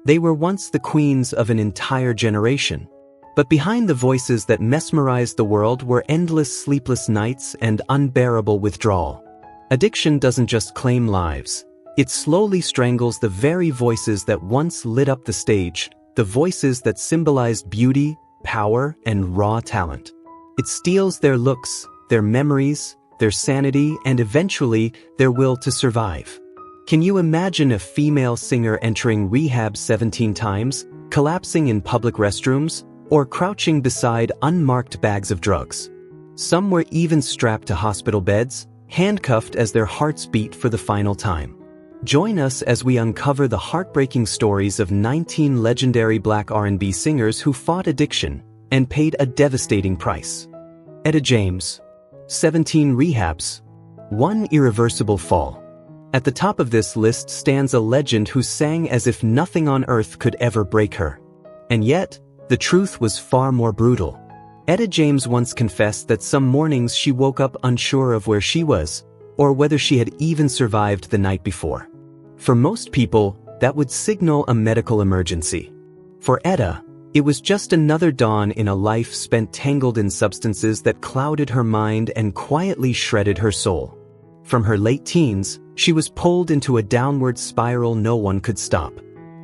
They were once the queens of an entire generation. But behind the voices that mesmerized the world were endless sleepless nights and unbearable withdrawal. Addiction doesn't just claim lives. It slowly strangles the very voices that once lit up the stage, the voices that symbolized beauty, power, and raw talent. It steals their looks, their memories, their sanity, and eventually, their will to survive. Can you imagine a female singer entering rehab 17 times, collapsing in public restrooms, or crouching beside unmarked bags of drugs? Some were even strapped to hospital beds, handcuffed as their hearts beat for the final time. Join us as we uncover the heartbreaking stories of 19 legendary Black R&B singers who fought addiction and paid a devastating price. Etta James. 17 rehabs. 1 irreversible fall. At the top of this list stands a legend who sang as if nothing on earth could ever break her. And yet, the truth was far more brutal. Etta James once confessed that some mornings she woke up unsure of where she was, or whether she had even survived the night before. For most people, that would signal a medical emergency. For Etta, it was just another dawn in a life spent tangled in substances that clouded her mind and quietly shredded her soul. From her late teens, she was pulled into a downward spiral no one could stop.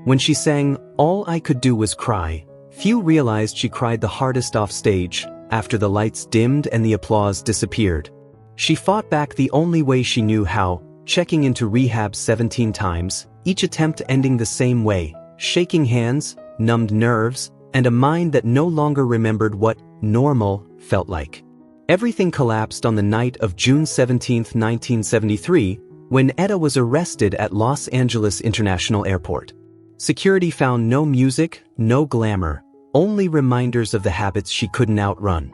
When she sang, "All I Could Do Was Cry," few realized she cried the hardest off stage, after the lights dimmed and the applause disappeared. She fought back the only way she knew how, checking into rehab 17 times, each attempt ending the same way, shaking hands, numbed nerves, and a mind that no longer remembered what normal felt like. Everything collapsed on the night of June 17, 1973, when Etta was arrested at Los Angeles International Airport. Security found no music, no glamour, only reminders of the habits she couldn't outrun.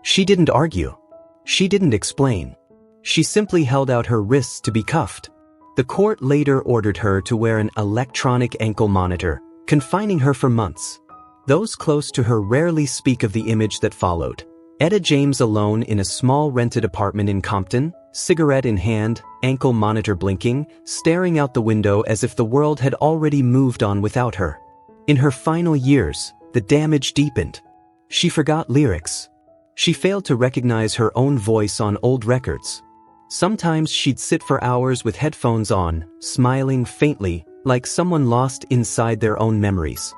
She didn't argue. She didn't explain. She simply held out her wrists to be cuffed. The court later ordered her to wear an electronic ankle monitor, confining her for months. Those close to her rarely speak of the image that followed. Etta James alone in a small rented apartment in Compton, cigarette in hand, ankle monitor blinking, staring out the window as if the world had already moved on without her. In her final years, the damage deepened. She forgot lyrics. She failed to recognize her own voice on old records. Sometimes she'd sit for hours with headphones on, smiling faintly, like someone lost inside their own memories.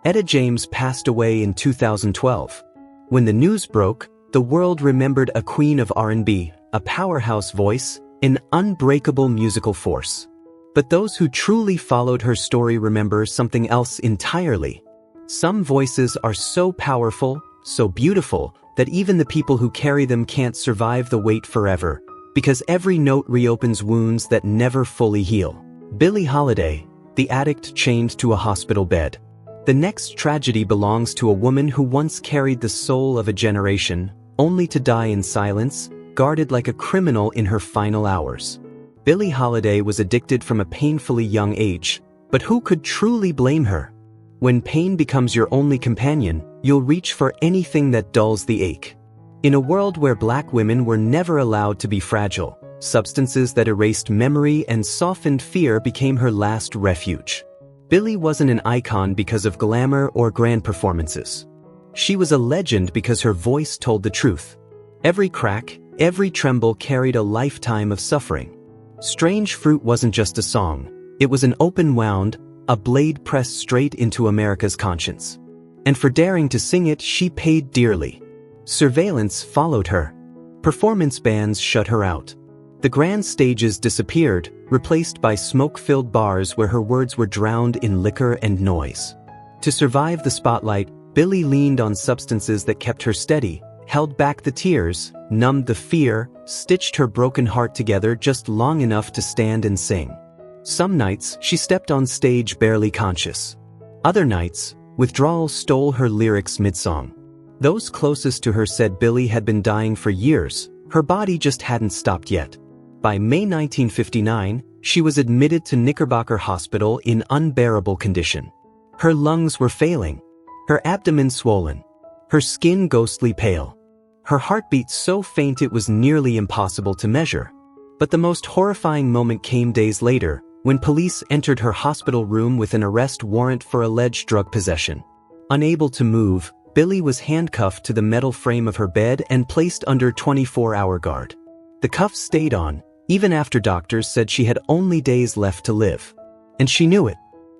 Etta James passed away in 2012. When the news broke, the world remembered a queen of R&B, a powerhouse voice, an unbreakable musical force. But those who truly followed her story remember something else entirely. Some voices are so powerful, so beautiful, that even the people who carry them can't survive the weight forever, because every note reopens wounds that never fully heal. Billie Holiday, the addict chained to a hospital bed. The next tragedy belongs to a woman who once carried the soul of a generation, only to die in silence, guarded like a criminal in her final hours. Billie Holiday was addicted from a painfully young age, but who could truly blame her? When pain becomes your only companion, you'll reach for anything that dulls the ache. In a world where Black women were never allowed to be fragile, substances that erased memory and softened fear became her last refuge. Billie wasn't an icon because of glamour or grand performances. She was a legend because her voice told the truth. Every crack, every tremble carried a lifetime of suffering. Strange Fruit wasn't just a song. It was an open wound, a blade pressed straight into America's conscience. And for daring to sing it, she paid dearly. Surveillance followed her. Performance bans shut her out. The grand stages disappeared, replaced by smoke-filled bars where her words were drowned in liquor and noise. To survive the spotlight, Billie leaned on substances that kept her steady, held back the tears, numbed the fear, stitched her broken heart together just long enough to stand and sing. Some nights, she stepped on stage barely conscious. Other nights, withdrawal stole her lyrics mid-song. Those closest to her said Billie had been dying for years, her body just hadn't stopped yet. By May 1959, she was admitted to Knickerbocker Hospital in unbearable condition. Her lungs were failing, her abdomen swollen, her skin ghostly pale, her heartbeat so faint it was nearly impossible to measure. But the most horrifying moment came days later, when police entered her hospital room with an arrest warrant for alleged drug possession. Unable to move, Billie was handcuffed to the metal frame of her bed and placed under 24-hour guard. The cuffs stayed on, even after doctors said she had only days left to live. And she knew it.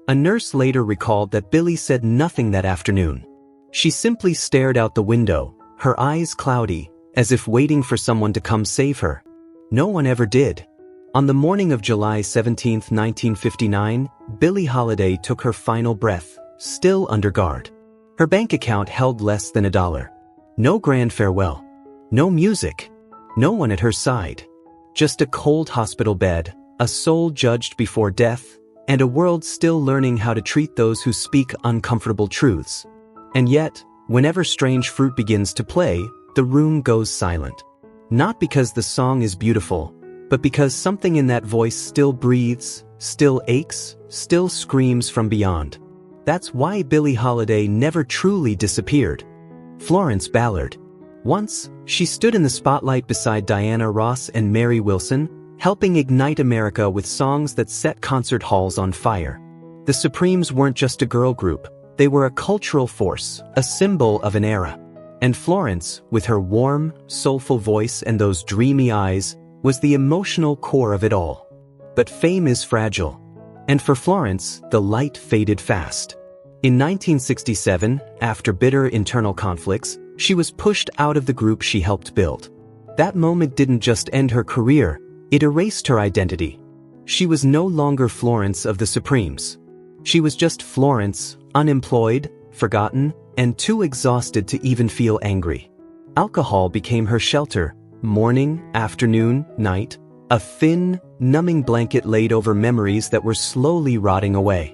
A nurse later recalled that Billie said nothing that afternoon. She simply stared out the window, her eyes cloudy, as if waiting for someone to come save her. No one ever did. On the morning of July 17, 1959, Billie Holiday took her final breath, still under guard. Her bank account held less than $1. No grand farewell. No music. No one at her side. Just a cold hospital bed, a soul judged before death, and a world still learning how to treat those who speak uncomfortable truths. And yet, whenever Strange Fruit begins to play, the room goes silent. Not because the song is beautiful, but because something in that voice still breathes, still aches, still screams from beyond. That's why Billie Holiday never truly disappeared. Florence Ballard. Once, she stood in the spotlight beside Diana Ross and Mary Wilson, helping ignite America with songs that set concert halls on fire. The Supremes weren't just a girl group, they were a cultural force, a symbol of an era. And Florence, with her warm, soulful voice and those dreamy eyes, was the emotional core of it all. But fame is fragile. And for Florence, the light faded fast. In 1967, after bitter internal conflicts, she was pushed out of the group she helped build. That moment didn't just end her career, it erased her identity. She was no longer Florence of the Supremes. She was just Florence, unemployed, forgotten, and too exhausted to even feel angry. Alcohol became her shelter, morning, afternoon, night, a thin, numbing blanket laid over memories that were slowly rotting away.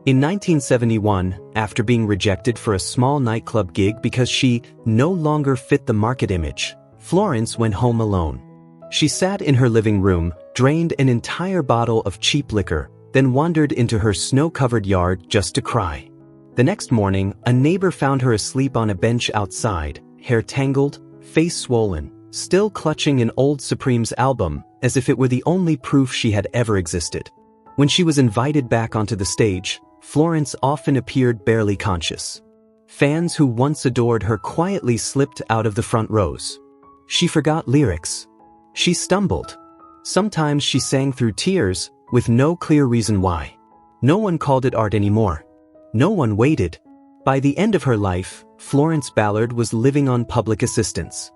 In 1971, after being rejected for a small nightclub gig because she no longer fit the market image, Florence went home alone. She sat in her living room, drained an entire bottle of cheap liquor, then wandered into her snow-covered yard just to cry. The next morning, a neighbor found her asleep on a bench outside, hair tangled, face swollen, still clutching an old Supremes album, as if it were the only proof she had ever existed. When she was invited back onto the stage, Florence often appeared barely conscious. Fans who once adored her quietly slipped out of the front rows. She forgot lyrics. She stumbled. Sometimes she sang through tears, with no clear reason why. No one called it art anymore. No one waited. By the end of her life, Florence Ballard was living on public assistance.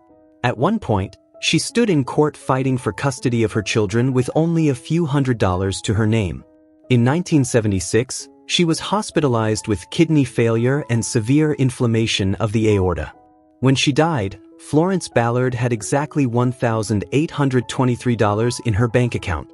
At one point, she stood in court fighting for custody of her children with only a few $100s to her name. In 1976, she was hospitalized with kidney failure and severe inflammation of the aorta. When she died, Florence Ballard had exactly $1,823 in her bank account.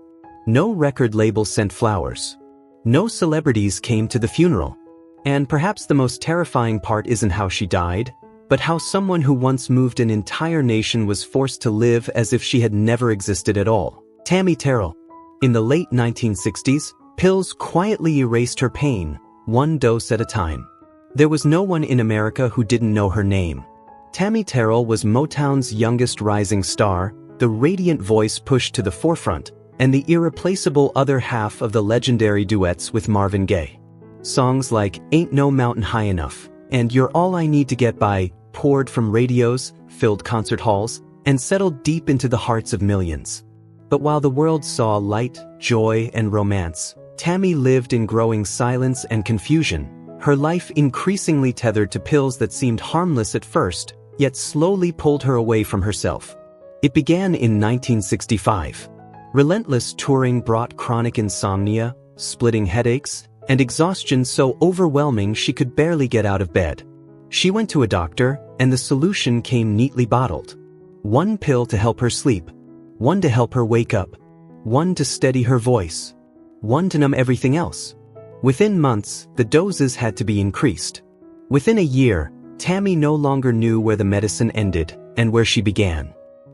No record label sent flowers. No celebrities came to the funeral. And perhaps the most terrifying part isn't how she died, but how someone who once moved an entire nation was forced to live as if she had never existed at all. Tammi Terrell. In the late 1960s, pills quietly erased her pain, one dose at a time. There was no one in America who didn't know her name. Tammi Terrell was Motown's youngest rising star, the radiant voice pushed to the forefront, and the irreplaceable other half of the legendary duets with Marvin Gaye. Songs like Ain't No Mountain High Enough and You're All I Need to Get By poured from radios, filled concert halls, and settled deep into the hearts of millions. But while the world saw light, joy, and romance, Tammi lived in growing silence and confusion, her life increasingly tethered to pills that seemed harmless at first, yet slowly pulled her away from herself. It began in 1965. Relentless touring brought chronic insomnia, splitting headaches, and exhaustion so overwhelming she could barely get out of bed. She went to a doctor, and the solution came neatly bottled. One pill to help her sleep, one to help her wake up, one to steady her voice, one to numb everything else. Within months, the doses had to be increased. Within a year, Tammi no longer knew where the medicine ended and where she began.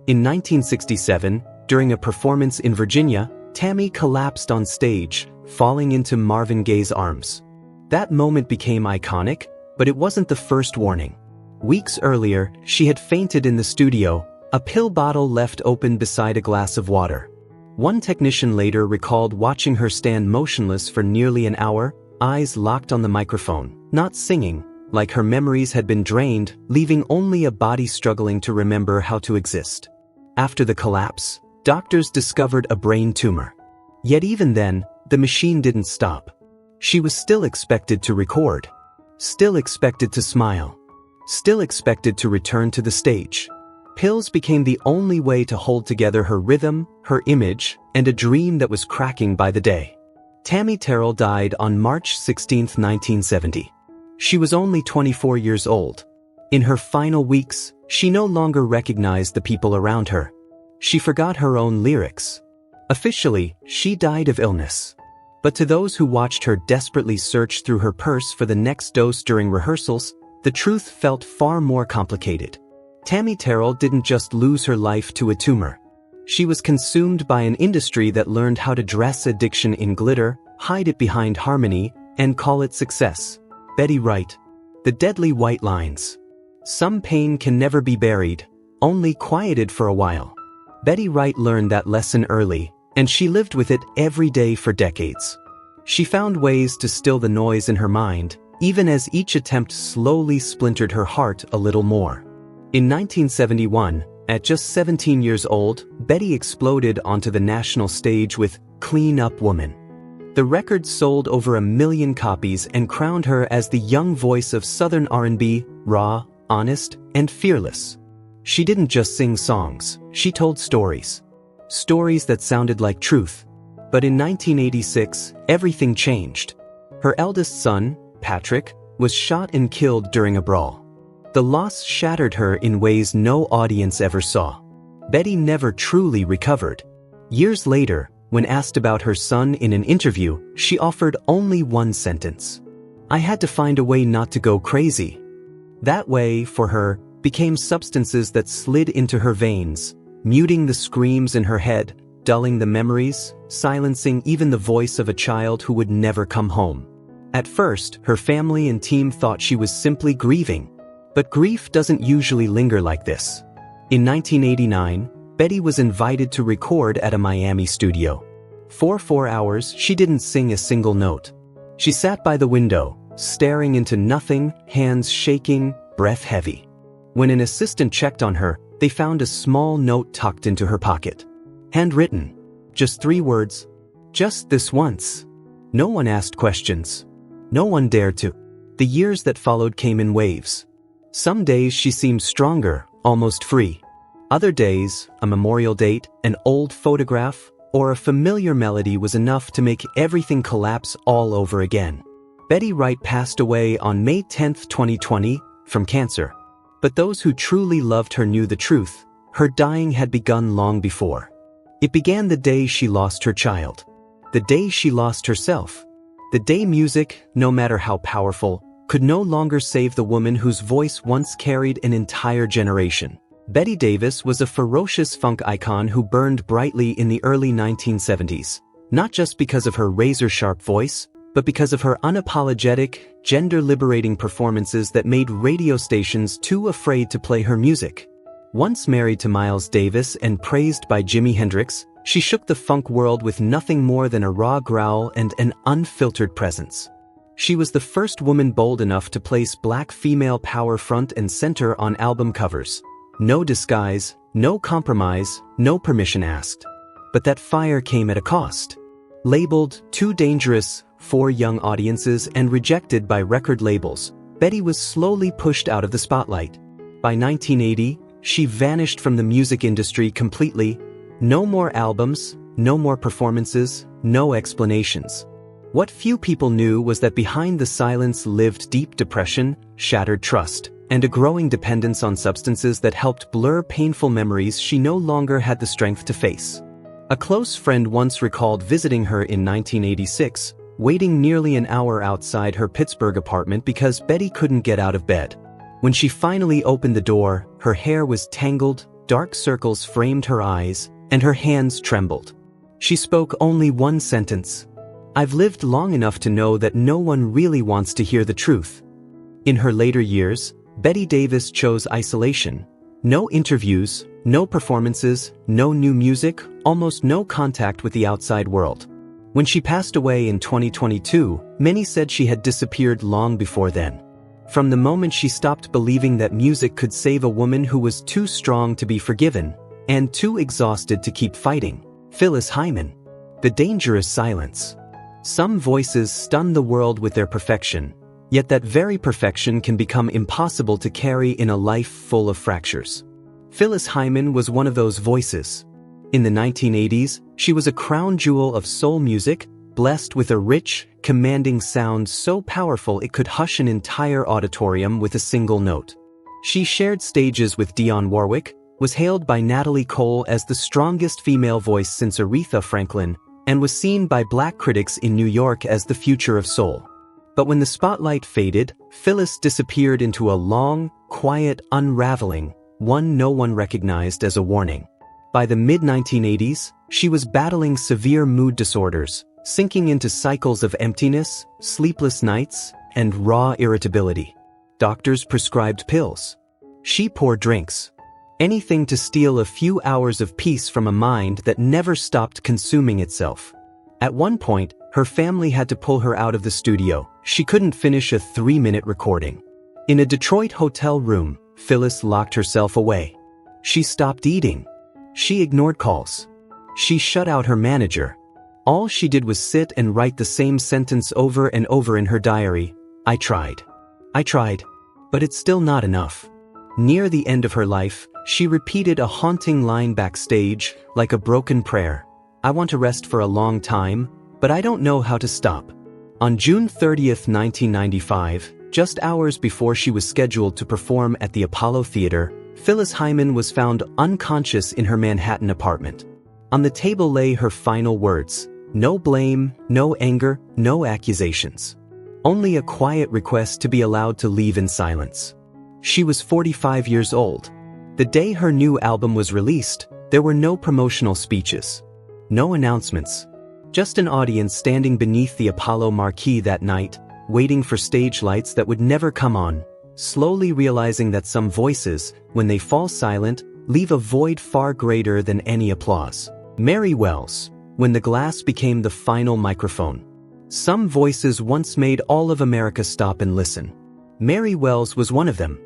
In 1967, during a performance in Virginia, Tammi collapsed on stage, falling into Marvin Gaye's arms. That moment became iconic, but it wasn't the first warning. Weeks earlier, she had fainted in the studio, a pill bottle left open beside a glass of water. One technician later recalled watching her stand motionless for nearly an hour, eyes locked on the microphone, not singing, like her memories had been drained, leaving only a body struggling to remember how to exist. After the collapse, doctors discovered a brain tumor. Yet even then, the machine didn't stop. She was still expected to record, still expected to smile, still expected to return to the stage. Pills became the only way to hold together her rhythm, her image, and a dream that was cracking by the day. Tammi Terrell died on March 16, 1970. She was only 24 years old. In her final weeks, she no longer recognized the people around her. She forgot her own lyrics. Officially, she died of illness. But to those who watched her desperately search through her purse for the next dose during rehearsals, the truth felt far more complicated. Tammi Terrell didn't just lose her life to a tumor. She was consumed by an industry that learned how to dress addiction in glitter, hide it behind harmony, and call it success. Betty Wright. The deadly white lines. Some pain can never be buried, only quieted for a while. Betty Wright learned that lesson early, and she lived with it every day for decades. She found ways to still the noise in her mind, even as each attempt slowly splintered her heart a little more. In 1971, at just 17 years old, Betty exploded onto the national stage with Clean Up Woman. The record sold over 1 million copies and crowned her as the young voice of Southern R&B, raw, honest, and fearless. She didn't just sing songs, she told stories. Stories that sounded like truth. But in 1986, everything changed. Her eldest son, Patrick, was shot and killed during a brawl. The loss shattered her in ways no audience ever saw. Betty never truly recovered. Years later, when asked about her son in an interview, she offered only one sentence. "I had to find a way not to go crazy." That way, for her, became substances that slid into her veins, muting the screams in her head, dulling the memories, silencing even the voice of a child who would never come home. At first, her family and team thought she was simply grieving. But grief doesn't usually linger like this. In 1989, Betty was invited to record at a Miami studio. For 4 hours, she didn't sing a single note. She sat by the window, staring into nothing, hands shaking, breath heavy. When an assistant checked on her, they found a small note tucked into her pocket. Handwritten. Just 3 words. "Just this once." No one asked questions. No one dared to. The years that followed came in waves. Some days she seemed stronger, almost free. Other days, a memorial date, an old photograph, or a familiar melody was enough to make everything collapse all over again. Betty Wright passed away on May 10, 2020, from cancer. But those who truly loved her knew the truth. Her dying had begun long before. It began the day she lost her child. The day she lost herself. The day music, no matter how powerful, could no longer save the woman whose voice once carried an entire generation. Betty Davis was a ferocious funk icon who burned brightly in the early 1970s, not just because of her razor-sharp voice, but because of her unapologetic, gender-liberating performances that made radio stations too afraid to play her music. Once married to Miles Davis and praised by Jimi Hendrix, she shook the funk world with nothing more than a raw growl and an unfiltered presence. She was the first woman bold enough to place black female power front and center on album covers. No disguise, no compromise, no permission asked. But that fire came at a cost. Labeled too dangerous for young audiences and rejected by record labels, Betty was slowly pushed out of the spotlight. By 1980, she vanished from the music industry completely. No more albums, no more performances, no explanations. What few people knew was that behind the silence lived deep depression, shattered trust, and a growing dependence on substances that helped blur painful memories she no longer had the strength to face. A close friend once recalled visiting her in 1986, waiting nearly an hour outside her Pittsburgh apartment because Betty couldn't get out of bed. When she finally opened the door, her hair was tangled, dark circles framed her eyes, and her hands trembled. She spoke only one sentence. "I've lived long enough to know that no one really wants to hear the truth." In her later years, Betty Davis chose isolation, No interviews, no performances, no new music, almost no contact with the outside world. When she passed away in 2022, many said she had disappeared long before then. From the moment she stopped believing that music could save a woman who was too strong to be forgiven, and too exhausted to keep fighting. Phyllis Hyman. The dangerous silence. Some voices stun the world with their perfection, yet that very perfection can become impossible to carry in a life full of fractures. Phyllis Hyman was one of those voices. In the 1980s, she was a crown jewel of soul music, blessed with a rich, commanding sound so powerful it could hush an entire auditorium with a single note. She shared stages with Dionne Warwick, was hailed by Natalie Cole as the strongest female voice since Aretha Franklin, and was seen by black critics in New York as the future of soul. But when the spotlight faded, Phyllis disappeared into a long, quiet unraveling, one no one recognized as a warning. By the mid-1980s, she was battling severe mood disorders, sinking into cycles of emptiness, sleepless nights, and raw irritability. Doctors prescribed pills. She poured drinks. Anything to steal a few hours of peace from a mind that never stopped consuming itself. At one point, her family had to pull her out of the studio. She couldn't finish a 3-minute recording. In a Detroit hotel room, Phyllis locked herself away. She stopped eating. She ignored calls. She shut out her manager. All she did was sit and write the same sentence over and over in her diary. I tried. But it's still not enough. Near the end of her life, she repeated a haunting line backstage, like a broken prayer. I want to rest for a long time, but I don't know how to stop. On June 30, 1995, just hours before she was scheduled to perform at the Apollo Theater, Phyllis Hyman was found unconscious in her Manhattan apartment. On the table lay her final words: no blame, no anger, no accusations. Only a quiet request to be allowed to leave in silence. She was 45 years old. The day her new album was released, there were no promotional speeches. No announcements. Just an audience standing beneath the Apollo marquee that night, waiting for stage lights that would never come on, slowly realizing that some voices, when they fall silent, leave a void far greater than any applause. Mary Wells. When the glass became the final microphone. Some voices once made all of America stop and listen. Mary Wells was one of them.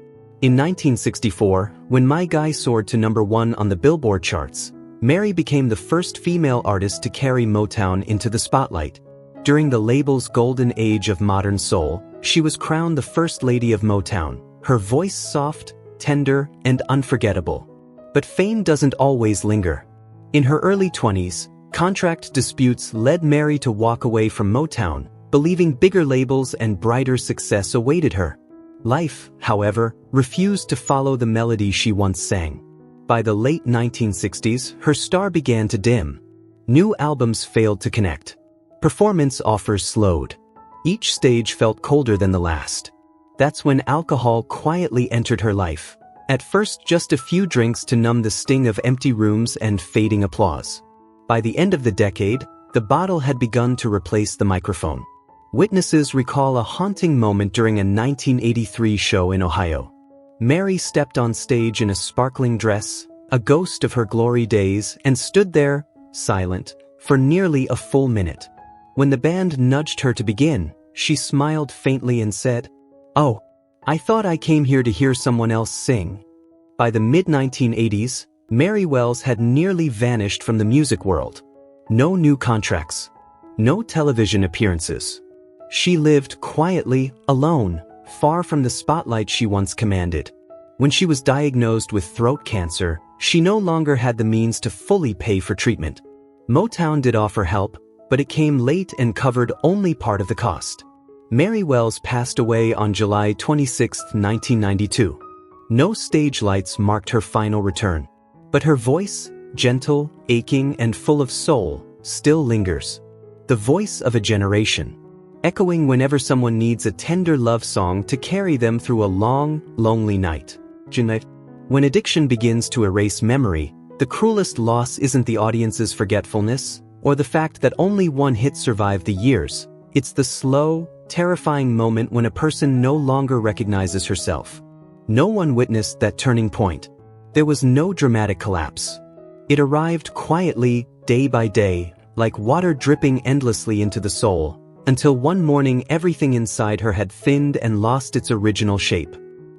In 1964, when My Guy soared to #1 on the Billboard charts, Mary became the first female artist to carry Motown into the spotlight. During the label's golden age of modern soul, she was crowned the First Lady of Motown, her voice soft, tender, and unforgettable. But fame doesn't always linger. In her early 20s, contract disputes led Mary to walk away from Motown, believing bigger labels and brighter success awaited her. Life, however, refused to follow the melody she once sang. By the late 1960s, her star began to dim. New albums failed to connect. Performance offers slowed. Each stage felt colder than the last. That's when alcohol quietly entered her life. At first, just a few drinks to numb the sting of empty rooms and fading applause. By the end of the decade, the bottle had begun to replace the microphone. Witnesses recall a haunting moment during a 1983 show in Ohio. Mary stepped on stage in a sparkling dress, a ghost of her glory days, and stood there, silent, for nearly a full minute. When the band nudged her to begin, she smiled faintly and said, "Oh, I thought I came here to hear someone else sing." By the mid-1980s, Mary Wells had nearly vanished from the music world. No new contracts. No television appearances. She lived quietly, alone, far from the spotlight she once commanded. When she was diagnosed with throat cancer, she no longer had the means to fully pay for treatment. Motown did offer help, but it came late and covered only part of the cost. Mary Wells passed away on July 26, 1992. No stage lights marked her final return. But her voice, gentle, aching, and full of soul, still lingers. The voice of a generation. Echoing whenever someone needs a tender love song to carry them through a long, lonely night. When addiction begins to erase memory, the cruelest loss isn't the audience's forgetfulness, or the fact that only one hit survived the years. It's the slow, terrifying moment when a person no longer recognizes herself. No one witnessed that turning point. There was no dramatic collapse. It arrived quietly, day by day, like water dripping endlessly into the soul, until one morning everything inside her had thinned and lost its original shape.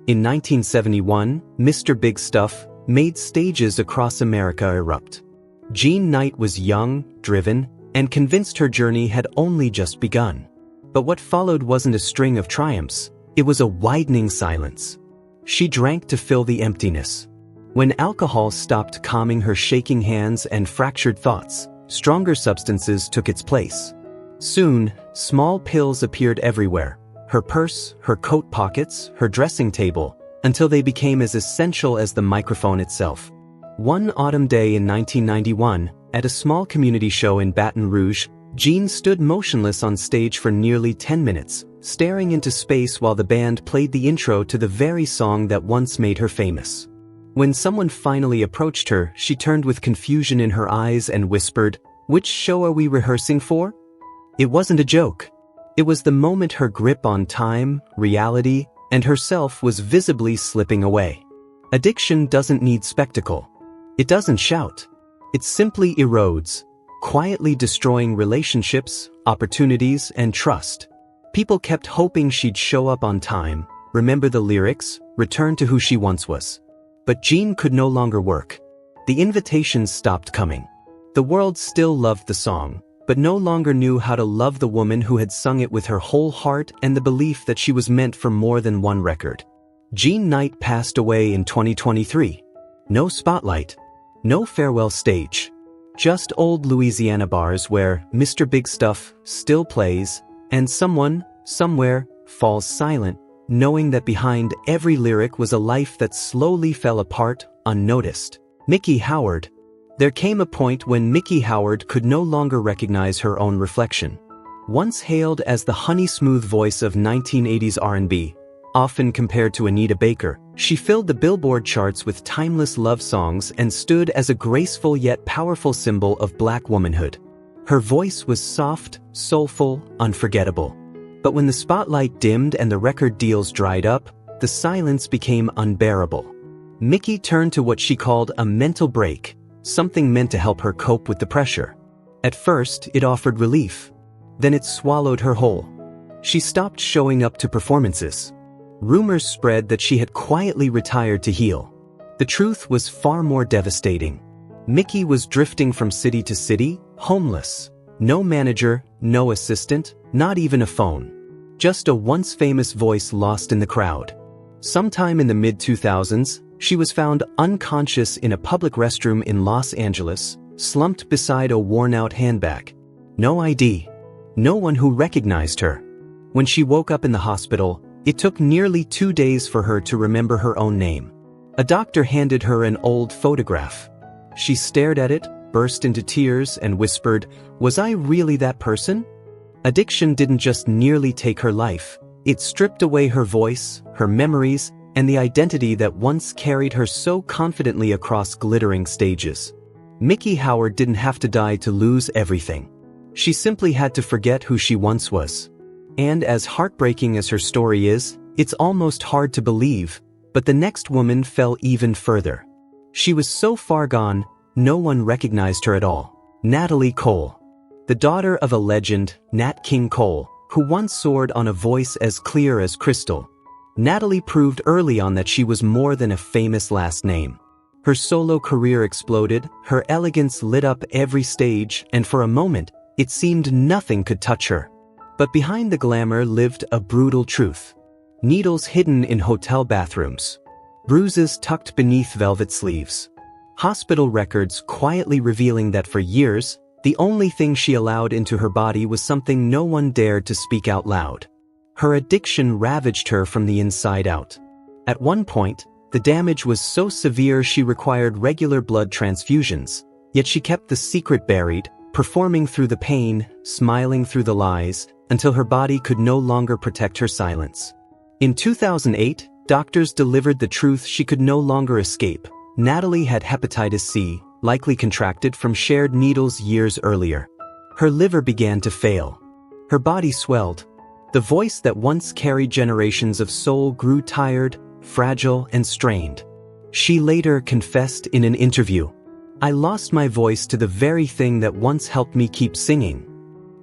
In 1971, Mr. Big Stuff made stages across America erupt. Jean Knight was young, driven, and convinced her journey had only just begun. But what followed wasn't a string of triumphs, it was a widening silence. She drank to fill the emptiness. When alcohol stopped calming her shaking hands and fractured thoughts, stronger substances took its place. Soon, small pills appeared everywhere, her purse, her coat pockets, her dressing table, until they became as essential as the microphone itself. One autumn day in 1991, at a small community show in Baton Rouge, Jean stood motionless on stage for nearly 10 minutes, staring into space while the band played the intro to the very song that once made her famous. When someone finally approached her, she turned with confusion in her eyes and whispered, "Which show are we rehearsing for?" It wasn't a joke. It was the moment her grip on time, reality, and herself was visibly slipping away. Addiction doesn't need spectacle. It doesn't shout. It simply erodes, quietly destroying relationships, opportunities, and trust. People kept hoping she'd show up on time, remember the lyrics, return to who she once was. But Jean could no longer work. The invitations stopped coming. The world still loved the song, but no longer knew how to love the woman who had sung it with her whole heart and the belief that she was meant for more than one record. Jean Knight passed away in 2023. No spotlight. No farewell stage. Just old Louisiana bars where Mr. Big Stuff still plays, and someone, somewhere, falls silent, knowing that behind every lyric was a life that slowly fell apart, unnoticed. Miki Howard. There came a point when Miki Howard could no longer recognize her own reflection. Once hailed as the honey-smooth voice of 1980s R&B, often compared to Etta Baker, she filled the Billboard charts with timeless love songs and stood as a graceful yet powerful symbol of Black womanhood. Her voice was soft, soulful, unforgettable. But when the spotlight dimmed and the record deals dried up, the silence became unbearable. Miki turned to what she called a mental break, something meant to help her cope with the pressure. At first, it offered relief. Then it swallowed her whole. She stopped showing up to performances. Rumors spread that she had quietly retired to heal. The truth was far more devastating. Miki was drifting from city to city, homeless. No manager, no assistant, not even a phone. Just a once famous voice lost in the crowd. Sometime in the mid-2000s, she was found unconscious in a public restroom in Los Angeles, slumped beside a worn-out handbag. No ID. No one who recognized her. When she woke up in the hospital, it took nearly 2 days for her to remember her own name. A doctor handed her an old photograph. She stared at it, burst into tears, and whispered, "Was I really that person?" Addiction didn't just nearly take her life. It stripped away her voice, her memories, and the identity that once carried her so confidently across glittering stages. Miki Howard didn't have to die to lose everything. She simply had to forget who she once was. And as heartbreaking as her story is, it's almost hard to believe, but the next woman fell even further. She was so far gone, no one recognized her at all. Natalie Cole. The daughter of a legend, Nat King Cole, who once soared on a voice as clear as crystal. Natalie proved early on that she was more than a famous last name. Her solo career exploded, her elegance lit up every stage, and for a moment, it seemed nothing could touch her. But behind the glamour lived a brutal truth. Needles hidden in hotel bathrooms. Bruises tucked beneath velvet sleeves. Hospital records quietly revealing that for years, the only thing she allowed into her body was something no one dared to speak out loud. Her addiction ravaged her from the inside out. At one point, the damage was so severe she required regular blood transfusions, yet she kept the secret buried, performing through the pain, smiling through the lies, until her body could no longer protect her silence. In 2008, doctors delivered the truth she could no longer escape. Natalie had hepatitis C, likely contracted from shared needles years earlier. Her liver began to fail. Her body swelled. The voice that once carried generations of soul grew tired, fragile, and strained. She later confessed in an interview, "I lost my voice to the very thing that once helped me keep singing."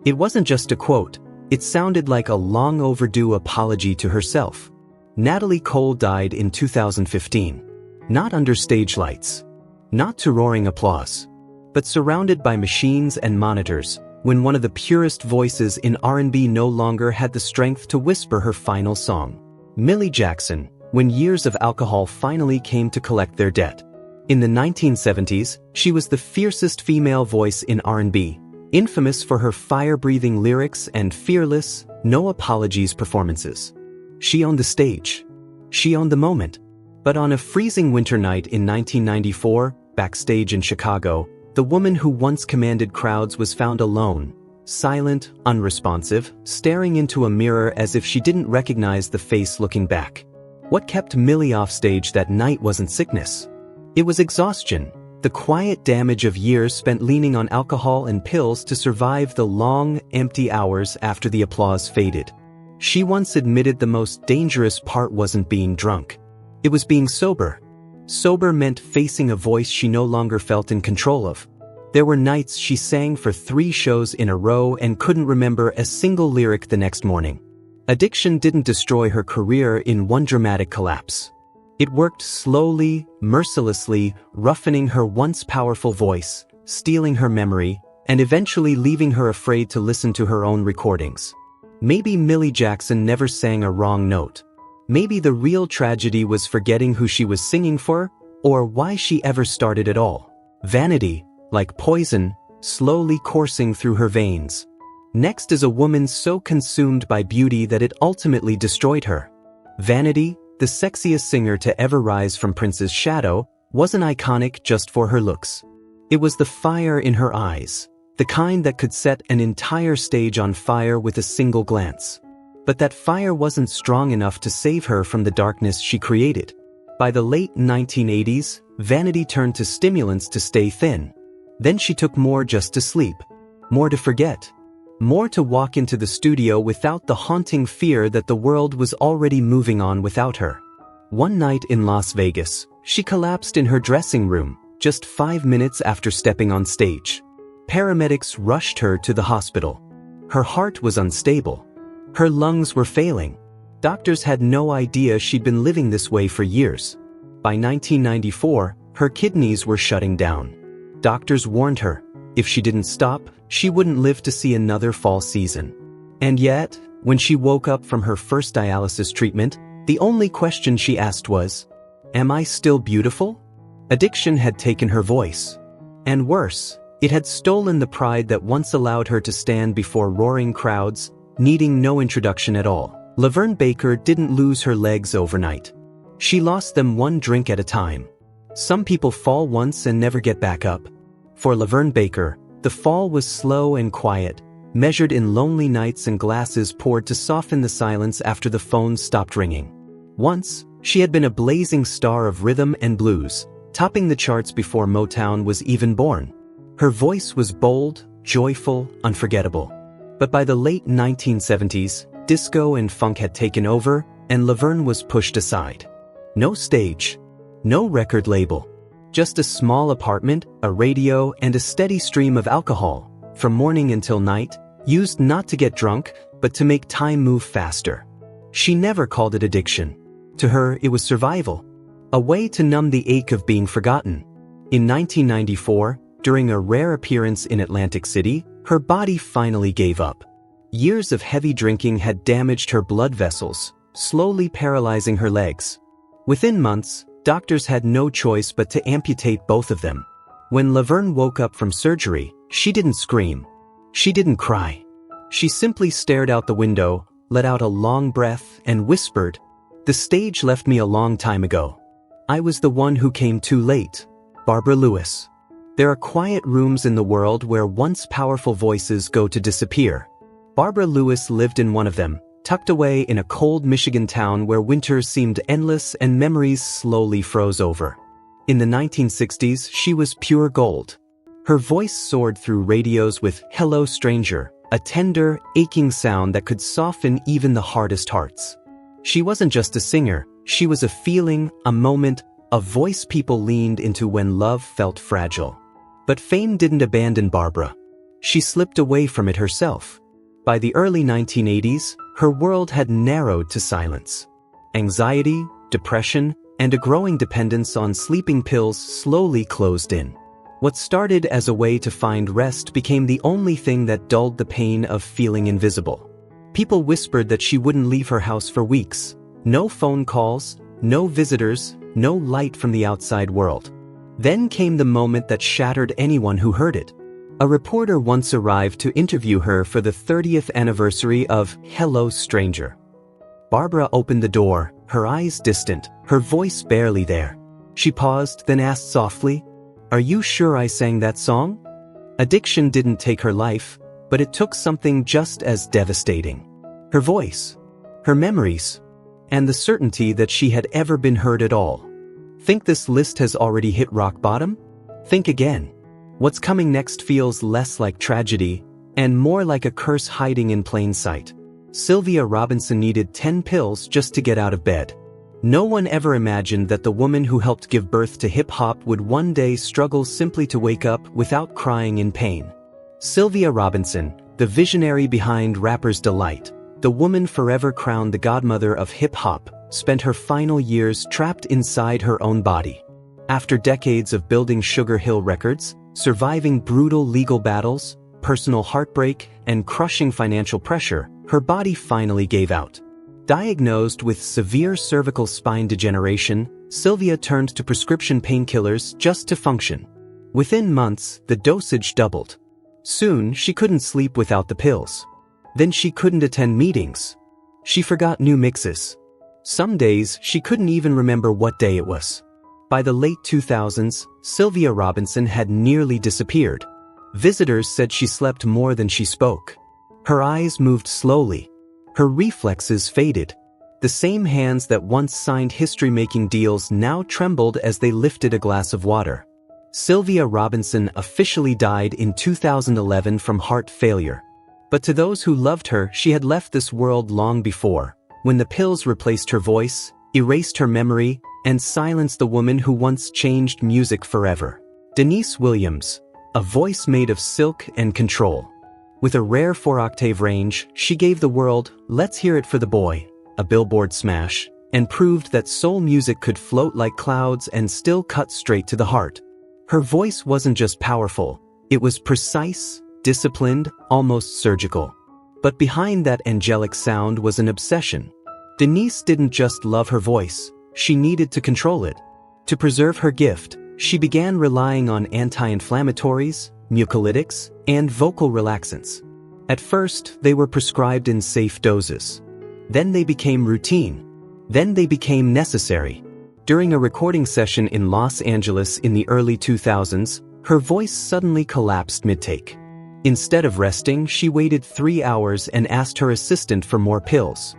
It wasn't just a quote, it sounded like a long overdue apology to herself. Natalie Cole died in 2015. Not under stage lights. Not to roaring applause. But surrounded by machines and monitors, when one of the purest voices in R&B no longer had the strength to whisper her final song. Millie Jackson, when years of alcohol finally came to collect their debt. In the 1970s, she was the fiercest female voice in R&B, infamous for her fire-breathing lyrics and fearless, no apologies performances. She owned the stage. She owned the moment. But on a freezing winter night in 1994, backstage in Chicago, the woman who once commanded crowds was found alone, silent, unresponsive, staring into a mirror as if she didn't recognize the face looking back. What kept Millie off stage that night wasn't sickness. It was exhaustion, the quiet damage of years spent leaning on alcohol and pills to survive the long, empty hours after the applause faded. She once admitted the most dangerous part wasn't being drunk. It was being sober. Sober meant facing a voice she no longer felt in control of. There were nights she sang for 3 shows in a row and couldn't remember a single lyric the next morning. Addiction didn't destroy her career in one dramatic collapse. It worked slowly, mercilessly, roughening her once powerful voice, stealing her memory, and eventually leaving her afraid to listen to her own recordings. Maybe Millie Jackson never sang a wrong note. Maybe the real tragedy was forgetting who she was singing for, or why she ever started at all. Vanity, like poison, slowly coursing through her veins. Next is a woman so consumed by beauty that it ultimately destroyed her. Vanity, the sexiest singer to ever rise from Prince's shadow, wasn't iconic just for her looks. It was the fire in her eyes, the kind that could set an entire stage on fire with a single glance. But that fire wasn't strong enough to save her from the darkness she created. By the late 1980s, Vanity turned to stimulants to stay thin. Then she took more just to sleep. More to forget. More to walk into the studio without the haunting fear that the world was already moving on without her. One night in Las Vegas, she collapsed in her dressing room, just 5 minutes after stepping on stage. Paramedics rushed her to the hospital. Her heart was unstable. Her lungs were failing. Doctors had no idea she'd been living this way for years. By 1994, her kidneys were shutting down. Doctors warned her, if she didn't stop, she wouldn't live to see another fall season. And yet, when she woke up from her first dialysis treatment, the only question she asked was, "Am I still beautiful?" Addiction had taken her voice. And worse, it had stolen the pride that once allowed her to stand before roaring crowds, needing no introduction at all. LaVern Baker didn't lose her legs overnight. She lost them one drink at a time. Some people fall once and never get back up. For LaVern Baker, the fall was slow and quiet, measured in lonely nights and glasses poured to soften the silence after the phone stopped ringing. Once, she had been a blazing star of rhythm and blues, topping the charts before Motown was even born. Her voice was bold, joyful, unforgettable. But by the late 1970s, disco and funk had taken over, and LaVern was pushed aside. No stage. No record label. Just a small apartment, a radio, and a steady stream of alcohol, from morning until night, used not to get drunk, but to make time move faster. She never called it addiction. To her, it was survival. A way to numb the ache of being forgotten. In 1994, during a rare appearance in Atlantic City, her body finally gave up. Years of heavy drinking had damaged her blood vessels, slowly paralyzing her legs. Within months, doctors had no choice but to amputate both of them. When LaVern woke up from surgery, she didn't scream. She didn't cry. She simply stared out the window, let out a long breath, and whispered, "The stage left me a long time ago. I was the one who came too late." Barbara Lewis. There are quiet rooms in the world where once powerful voices go to disappear. Barbara Lewis lived in one of them, tucked away in a cold Michigan town where winters seemed endless and memories slowly froze over. In the 1960s, she was pure gold. Her voice soared through radios with "Hello Stranger," a tender, aching sound that could soften even the hardest hearts. She wasn't just a singer, she was a feeling, a moment, a voice people leaned into when love felt fragile. But fame didn't abandon Barbara. She slipped away from it herself. By the early 1980s, her world had narrowed to silence. Anxiety, depression, and a growing dependence on sleeping pills slowly closed in. What started as a way to find rest became the only thing that dulled the pain of feeling invisible. People whispered that she wouldn't leave her house for weeks. No phone calls, no visitors, no light from the outside world. Then came the moment that shattered anyone who heard it. A reporter once arrived to interview her for the 30th anniversary of Hello Stranger. Barbara opened the door, her eyes distant, her voice barely there. She paused, then asked softly, "Are you sure I sang that song?" Addiction didn't take her life, but it took something just as devastating. Her voice, her memories, and the certainty that she had ever been heard at all. Think this list has already hit rock bottom? Think again. What's coming next feels less like tragedy and more like a curse hiding in plain sight. Sylvia Robinson needed 10 pills just to get out of bed. No one ever imagined that the woman who helped give birth to hip-hop would one day struggle simply to wake up without crying in pain. Sylvia Robinson, the visionary behind Rapper's Delight, the woman forever crowned the godmother of hip-hop, spent her final years trapped inside her own body. After decades of building Sugar Hill Records, surviving brutal legal battles, personal heartbreak, and crushing financial pressure, her body finally gave out. Diagnosed with severe cervical spine degeneration, Sylvia turned to prescription painkillers just to function. Within months, the dosage doubled. Soon, she couldn't sleep without the pills. Then she couldn't attend meetings. She forgot new mixes. Some days, she couldn't even remember what day it was. By the late 2000s, Sylvia Robinson had nearly disappeared. Visitors said she slept more than she spoke. Her eyes moved slowly. Her reflexes faded. The same hands that once signed history-making deals now trembled as they lifted a glass of water. Sylvia Robinson officially died in 2011 from heart failure. But to those who loved her, she had left this world long before, when the pills replaced her voice, erased her memory, and silenced the woman who once changed music forever. Deniece Williams, a voice made of silk and control. With a rare 4-octave range, she gave the world "Let's Hear It for the Boy," a Billboard smash, and proved that soul music could float like clouds and still cut straight to the heart. Her voice wasn't just powerful, it was precise, disciplined, almost surgical. But behind that angelic sound was an obsession. Deniece didn't just love her voice, she needed to control it. To preserve her gift, she began relying on anti-inflammatories, mucolytics, and vocal relaxants. At first, they were prescribed in safe doses. Then they became routine. Then they became necessary. During a recording session in Los Angeles in the early 2000s, her voice suddenly collapsed mid-take. Instead of resting, she waited 3 hours and asked her assistant for more pills.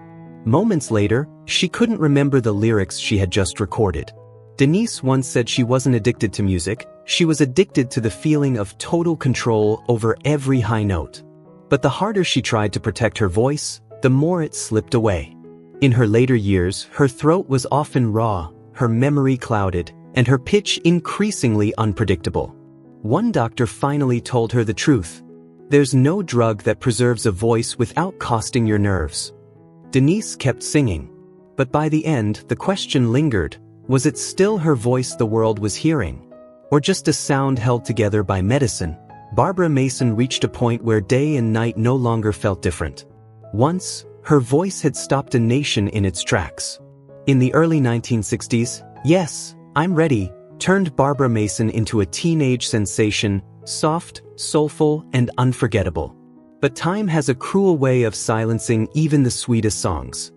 Moments later, she couldn't remember the lyrics she had just recorded. Deniece once said she wasn't addicted to music, she was addicted to the feeling of total control over every high note. But the harder she tried to protect her voice, the more it slipped away. In her later years, her throat was often raw, her memory clouded, and her pitch increasingly unpredictable. One doctor finally told her the truth. There's no drug that preserves a voice without costing your nerves. Deniece kept singing. But by the end, the question lingered. Was it still her voice the world was hearing? Or just a sound held together by medicine? Barbara Mason reached a point where day and night no longer felt different. Once, her voice had stopped a nation in its tracks. In the early 1960s, "Yes, I'm Ready" turned Barbara Mason into a teenage sensation, soft, soulful, and unforgettable. But time has a cruel way of silencing even the sweetest songs.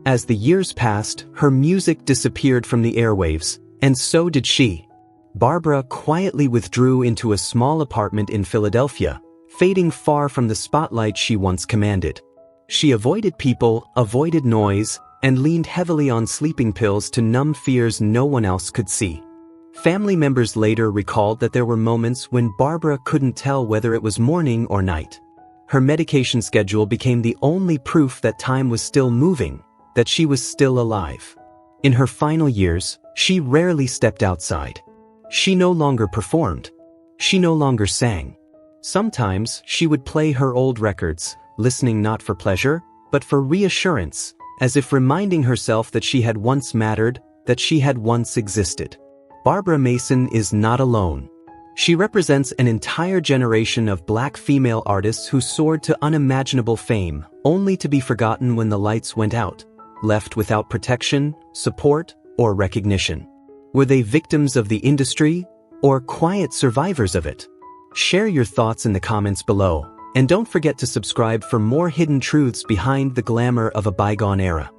As the years passed, her music disappeared from the airwaves, and so did she. Barbara quietly withdrew into a small apartment in Philadelphia, fading far from the spotlight she once commanded. She avoided people, avoided noise, and leaned heavily on sleeping pills to numb fears no one else could see. Family members later recalled that there were moments when Barbara couldn't tell whether it was morning or night. Her medication schedule became the only proof that time was still moving, that she was still alive. In her final years, she rarely stepped outside. She no longer performed. She no longer sang. Sometimes she would play her old records, listening not for pleasure, but for reassurance, as if reminding herself that she had once mattered, that she had once existed. Barbara Mason is not alone. She represents an entire generation of Black female artists who soared to unimaginable fame, only to be forgotten when the lights went out, left without protection, support, or recognition. Were they victims of the industry, or quiet survivors of it? Share your thoughts in the comments below, and don't forget to subscribe for more hidden truths behind the glamour of a bygone era.